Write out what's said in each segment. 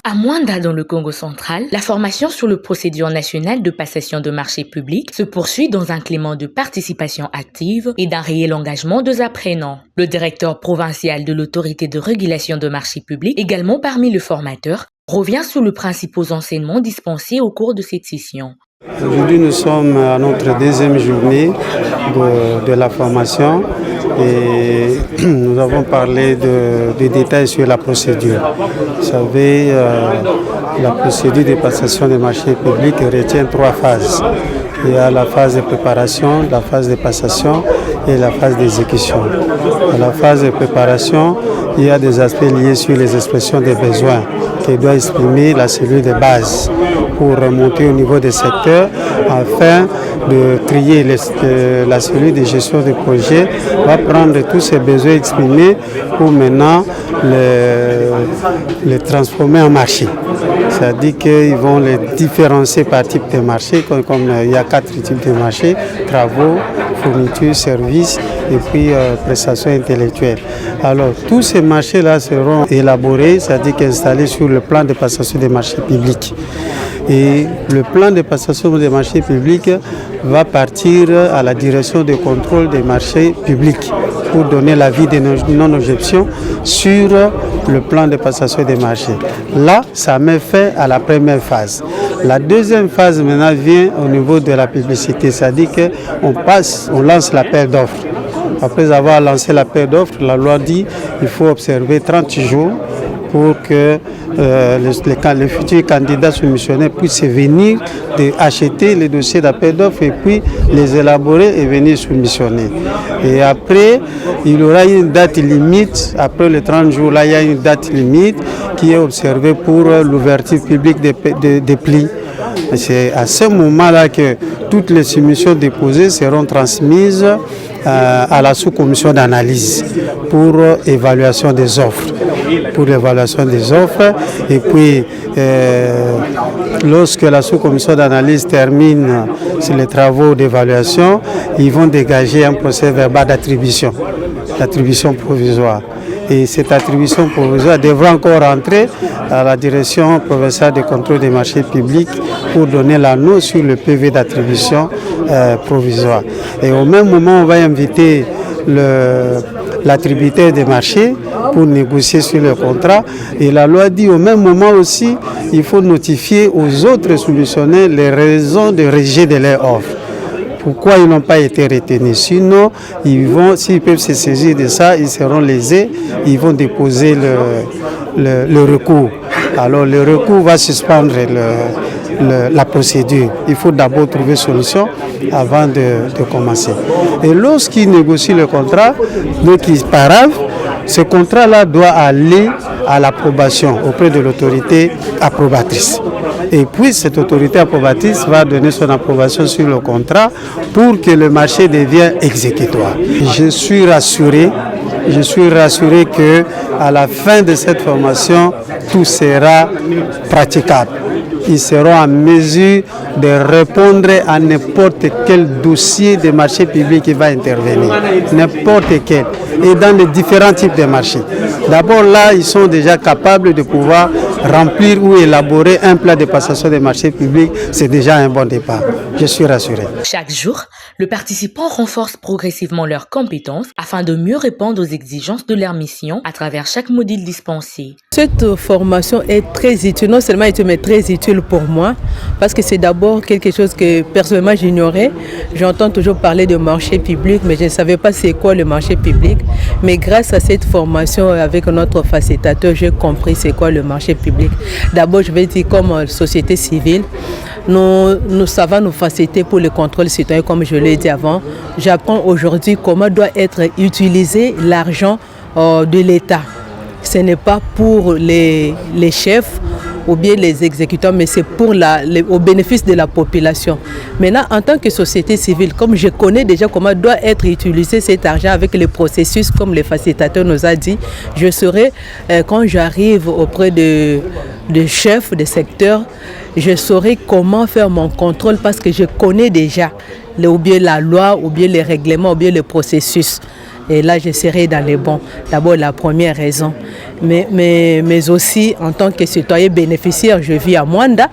À Mwanda, dans le Congo central, la formation sur le procédure nationale de passation de marchés publics se poursuit dans un climat de participation active et d'un réel engagement des apprenants. Le directeur provincial de l'autorité de régulation de marchés publics, également parmi les formateurs, revient sur les principaux enseignements dispensés au cours de cette session. Aujourd'hui, nous sommes à notre deuxième journée de la formation et nous avons parlé de détails sur la procédure. Vous savez, la procédure de passation des marchés publics retient 3 phases. Il y a la phase de préparation, la phase de passation et la phase d'exécution. Dans la phase de préparation, il y a des aspects liés sur les expressions des besoins qui doit exprimer la cellule de base pour remonter au niveau des secteurs afin de trier la cellule de gestion de projet, va prendre tous ces besoins exprimés pour maintenant les transformer en marché. C'est-à-dire qu'ils vont les différencier par type de marché, comme il y a 4 types de marchés: travaux, fournitures, services et puis prestations intellectuelles. Alors tous ces marchés-là seront élaborés, c'est-à-dire installés sur le plan de passation des marchés publics. Et le plan de passation des marchés publics va partir à la direction de contrôle des marchés publics pour donner l'avis de non-objection sur le plan de passation des marchés. Là, ça met fin à la première phase. La deuxième phase maintenant vient au niveau de la publicité, c'est-à-dire qu'on lance l'appel d'offres. Après avoir lancé l'appel d'offres, la loi dit qu'il faut observer 30 jours pour que les futurs candidats soumissionnaires puissent venir acheter les dossiers d'appel d'offres et puis les élaborer et venir soumissionner. Et après, il y aura une date limite. Après les 30 jours, là, il y a une date limite qui est observée pour l'ouverture publique des plis. C'est à ce moment-là que toutes les soumissions déposées seront transmises à la sous-commission d'analyse pour évaluation des offres. Et puis, lorsque la sous-commission d'analyse termine sur les travaux d'évaluation, ils vont dégager un procès verbal d'attribution provisoire. Et cette attribution provisoire devra encore entrer à la direction provinciale de contrôle des marchés publics pour donner la note sur le PV d'attribution provisoire. Et au même moment, on va inviter l'attributaire des marchés pour négocier sur le contrat. Et la loi dit au même moment aussi, il faut notifier aux autres soumissionnaires les raisons de rejet de leur offre. Pourquoi ils n'ont pas été retenus? Sinon, s'ils peuvent se saisir de ça, ils seront lésés, ils vont déposer le recours. Alors le recours va suspendre la procédure. Il faut d'abord trouver solution avant de commencer. Et lorsqu'ils négocient le contrat, donc ils paravent, ce contrat-là doit aller à l'approbation auprès de l'autorité approbatrice. Et puis cette autorité approbatrice va donner son approbation sur le contrat pour que le marché devienne exécutoire. Je suis rassuré que à la fin de cette formation, tout sera praticable. Ils seront en mesure de répondre à n'importe quel dossier de marché public qui va intervenir, n'importe quel, et dans les différents types de marchés. D'abord là, ils sont déjà capables de pouvoir remplir ou élaborer un plan de passation des marchés publics. C'est déjà un bon départ. Je suis rassuré. Chaque jour, le participant renforce progressivement leurs compétences afin de mieux répondre aux exigences de leur mission à travers chaque module dispensé. Cette formation est très utile, non seulement mais très utile pour moi, parce que c'est d'abord quelque chose que personnellement j'ignorais. J'entends toujours parler de marché public, mais je ne savais pas c'est quoi le marché public. Mais grâce à cette formation avec notre facilitateur, j'ai compris c'est quoi le marché public. D'abord, je vais dire comme société civile, nous savons nous faciliter pour le contrôle citoyen, comme je l'ai dit avant. J'apprends aujourd'hui comment doit être utilisé l'argent de l'État. Ce n'est pas pour les chefs ou bien les exécutants, mais c'est pour au bénéfice de la population. Maintenant, en tant que société civile, comme je connais déjà comment doit être utilisé cet argent avec les processus, comme le facilitateur nous a dit, je saurai, quand j'arrive auprès de chefs de secteur, je saurai comment faire mon contrôle parce que je connais déjà ou bien la loi, ou bien les règlements, ou bien le processus. Et là, je serai dans les bons. D'abord, la première raison. Mais aussi, en tant que citoyen bénéficiaire, je vis à Mwanda,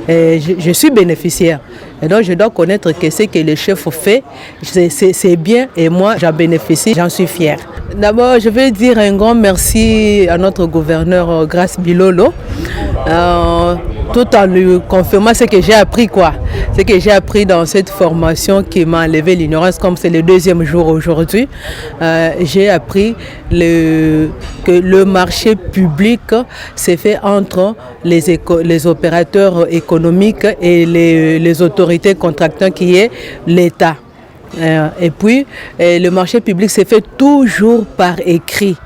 et je suis bénéficiaire. Et donc, je dois connaître que ce que le chef fait, c'est bien, et moi, j'en bénéficie, j'en suis fière. D'abord, je veux dire un grand merci à notre gouverneur Grace Bilolo, tout en lui confirmant ce que j'ai appris, ce que j'ai appris dans cette formation qui m'a enlevé l'ignorance, comme c'est le deuxième jour aujourd'hui. J'ai appris que le marché public s'est fait entre les opérateurs économiques et les autorités contractantes qui est l'État. Et puis, le marché public s'est fait toujours par écrit.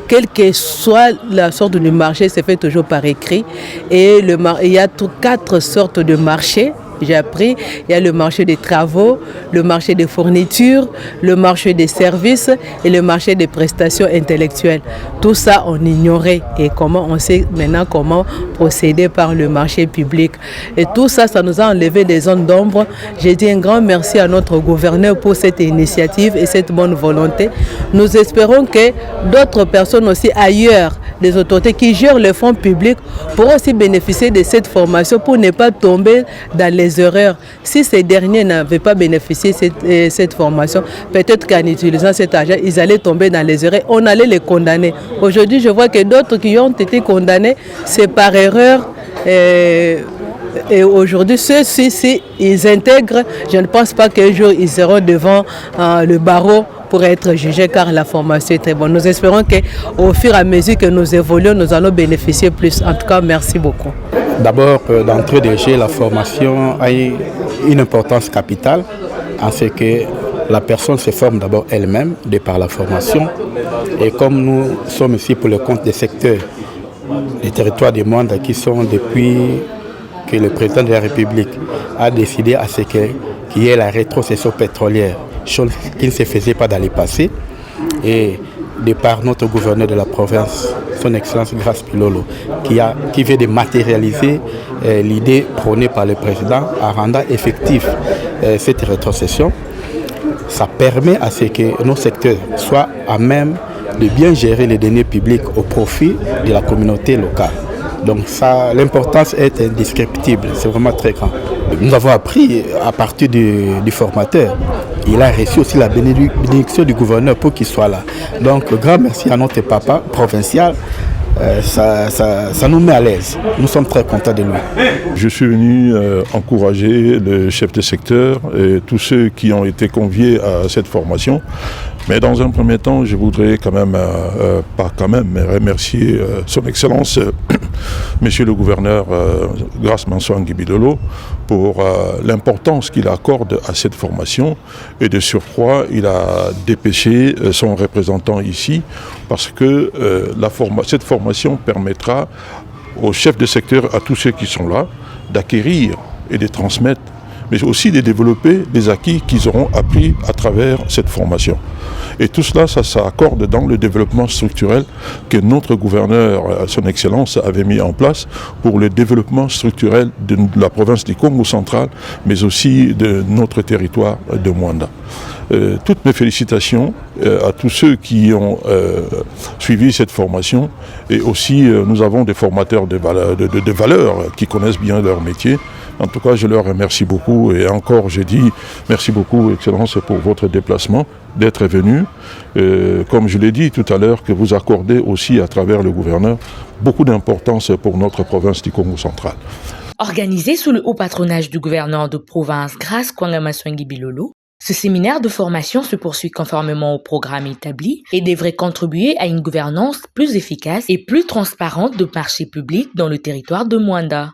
Quelle que soit la sorte de marché, c'est fait toujours par écrit. Et il y a 4 sortes de marchés. J'ai appris, il y a le marché des travaux, le marché des fournitures, le marché des services et le marché des prestations intellectuelles. Tout ça, on ignorait. Et on sait maintenant comment procéder par le marché public. Et tout ça, ça nous a enlevé des zones d'ombre. J'ai dit un grand merci à notre gouverneur pour cette initiative et cette bonne volonté. Nous espérons que d'autres personnes aussi ailleurs, des autorités qui gèrent les fonds publics, pourront aussi bénéficier de cette formation pour ne pas tomber dans les erreurs. Si ces derniers n'avaient pas bénéficié de cette formation, peut-être qu'en utilisant cet argent, ils allaient tomber dans les erreurs. On allait les condamner. Aujourd'hui, je vois que d'autres qui ont été condamnés, c'est par erreur. Et aujourd'hui, ceux-ci, ils intègrent. Je ne pense pas qu'un jour, ils seront devant le barreau pour être jugés, car la formation est très bonne. Nous espérons qu'au fur et à mesure que nous évoluons, nous allons bénéficier plus. En tout cas, merci beaucoup. D'abord, d'entrée de jeu, la formation a une importance capitale en ce que la personne se forme d'abord elle-même de par la formation. Et comme nous sommes ici pour le compte des secteurs, des territoires du monde qui sont depuis que le président de la République a décidé à ce qu'il y ait la rétrocession pétrolière, chose qui ne se faisait pas dans le passé. Et de par notre gouverneur de la province, son Excellence Grace Bilolo, qui veut de matérialiser l'idée prônée par le président en rendant effectif cette rétrocession, ça permet à ce que nos secteurs soient à même de bien gérer les deniers publics au profit de la communauté locale. Donc ça, l'importance est indescriptible, c'est vraiment très grand. Nous avons appris à partir du formateur. Il a reçu aussi la bénédiction du gouverneur pour qu'il soit là. Donc grand merci à notre papa provincial. Ça nous met à l'aise. Nous sommes très contents de lui. Je suis venu encourager le chef de secteur et tous ceux qui ont été conviés à cette formation. Mais dans un premier temps, je voudrais mais remercier son Excellence, Monsieur le gouverneur Grace Mansoangui Bilolo, pour l'importance qu'il accorde à cette formation. Et de surcroît, il a dépêché son représentant ici parce que cette formation permettra aux chefs de secteur, à tous ceux qui sont là, d'acquérir et de transmettre, mais aussi de développer les acquis qu'ils auront appris à travers cette formation. Et tout cela, ça s'accorde dans le développement structurel que notre gouverneur, son Excellence, avait mis en place pour le développement structurel de la province du Congo central, mais aussi de notre territoire de Mwanda. Toutes mes félicitations à tous ceux qui ont suivi cette formation, et aussi nous avons des formateurs de valeurs qui connaissent bien leur métier. En tout cas, je leur remercie beaucoup, et encore je dis merci beaucoup, Excellence, pour votre déplacement, d'être venu. Comme je l'ai dit tout à l'heure, que vous accordez aussi à travers le gouverneur beaucoup d'importance pour notre province du Congo central. Organisé sous le haut patronage du gouverneur de province Grace Mansoangui Bilolo, ce séminaire de formation se poursuit conformément au programme établi et devrait contribuer à une gouvernance plus efficace et plus transparente de marchés publics dans le territoire de Mwanda.